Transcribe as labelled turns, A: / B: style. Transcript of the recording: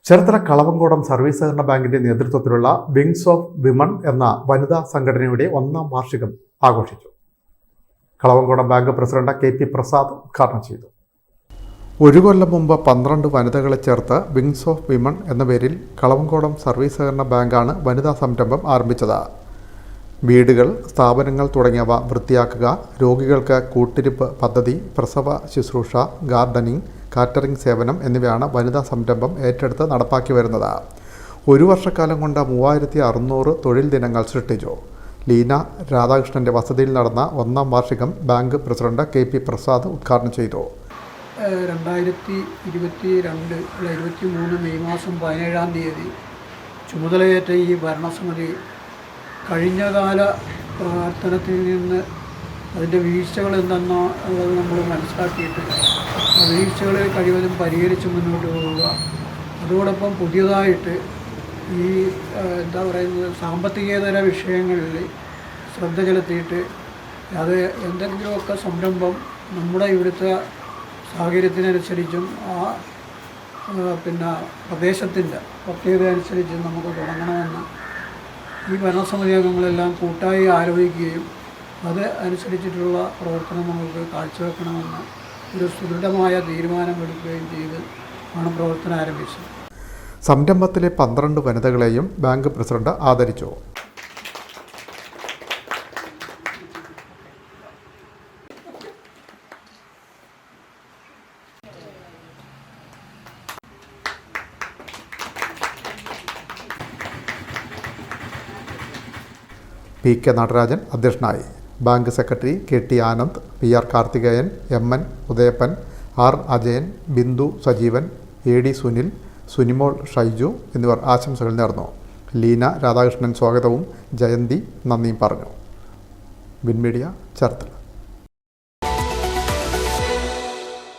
A: Cherthala Kalavankodam service സഹകരണ ബാങ്കിന്റെ നേതൃത്വത്തിലുള്ള വിങ്സ് ഓഫ് വിമൺ എന്ന വനിതാ സംഘടനയുടെ 1ാം വാർഷികം ആഘോഷിച്ചു. Kalavankodam bank president KP Prasad ഉദ്ഘാടനം ചെയ്തു. ഒരു കൊല്ലം മുമ്പ് 12 വനിതകളെ ചേർത്ത് വിങ്സ് ഓഫ് വിമൺ എന്ന പേരിൽ കളവങ്കോടം സർവീസ് സഹകരണ ബാങ്കാണ് വനിതാ സംരംഭം ആരംഭിച്ചത്. വീടുകൾ, സ്ഥാപനങ്ങൾ തുടങ്ങിയവ വൃത്തിയാക്കുക, രോഗികൾക്ക് കൂട്ടിരിപ്പ് പദ്ധതി, പ്രസവ ശുശ്രൂഷ, ഗാർഡനിംഗ്, കാറ്ററിംഗ് സേവനം എന്നിവയാണ് വനിതാ സംരംഭം ഏറ്റെടുത്ത് നടപ്പാക്കി വരുന്നത്. ഒരു വർഷക്കാലം കൊണ്ട് 3600 തൊഴിൽ ദിനങ്ങൾ സൃഷ്ടിച്ചു. ലീന രാധാകൃഷ്ണന്റെ വസതിയിൽ നടന്ന 1ാം വാർഷികം ബാങ്ക് പ്രസിഡന്റ് KP പ്രസാദ് ഉദ്ഘാടനം ചെയ്തു.
B: 2023 മെയ് മാസം 17-ാം തീയതി ചുമതലയേറ്റ ഈ ഭരണസമിതി കഴിഞ്ഞകാല പ്രവർത്തനത്തിൽ നിന്ന് അതിൻ്റെ വീഴ്ചകൾ എന്തെന്നോ ഉള്ളത് നമ്മൾ മനസ്സിലാക്കിയിട്ട് ആ വീഴ്ചകളെ കഴിവതും പരിഹരിച്ച് മുന്നോട്ട് പോവുക. അതോടൊപ്പം പുതിയതായിട്ട് ഈ സാമ്പത്തികേതര വിഷയങ്ങളിൽ ശ്രദ്ധ ചെലുത്തിയിട്ട് അത് എന്തെങ്കിലുമൊക്കെ സംരംഭം നമ്മുടെ ഇവിടുത്തെ സാഹചര്യത്തിനനുസരിച്ചും പ്രദേശത്തിൻ്റെ പ്രത്യേകത അനുസരിച്ച് നമുക്ക് തുടങ്ങണമെന്ന് ഈ ഭരണസമിതി അംഗങ്ങളെല്ലാം കൂട്ടായി ആലോചിക്കുകയും അത് അനുസരിച്ചിട്ടുള്ള പ്രവർത്തനം നമുക്ക് കാഴ്ചവെക്കണമെന്ന് ഒരു സുദൃഢമായ തീരുമാനമെടുക്കുകയും ചെയ്ത് ആണ് പ്രവർത്തനം ആരംഭിച്ചത്.
A: സംരംഭത്തിലെ 12 വനിതകളെയും ബാങ്ക് പ്രസിഡന്റ് ആദരിച്ചു. PK നടരാജൻ അധ്യക്ഷനായി. Bank secretary KT Anand, PR Karthikeyan, MN Udayappan, R Ajayan, Bindu Sajeevan, AD Sunil, Sunimol Shaiju എന്നിവർ ആശംസകൾ നേർന്നു. ലീന രാധാകൃഷ്ണൻ സ്വാഗതവും ജയന്തി നന്ദിയും പറഞ്ഞു. വിൻമീഡിയ ചേർത്തല.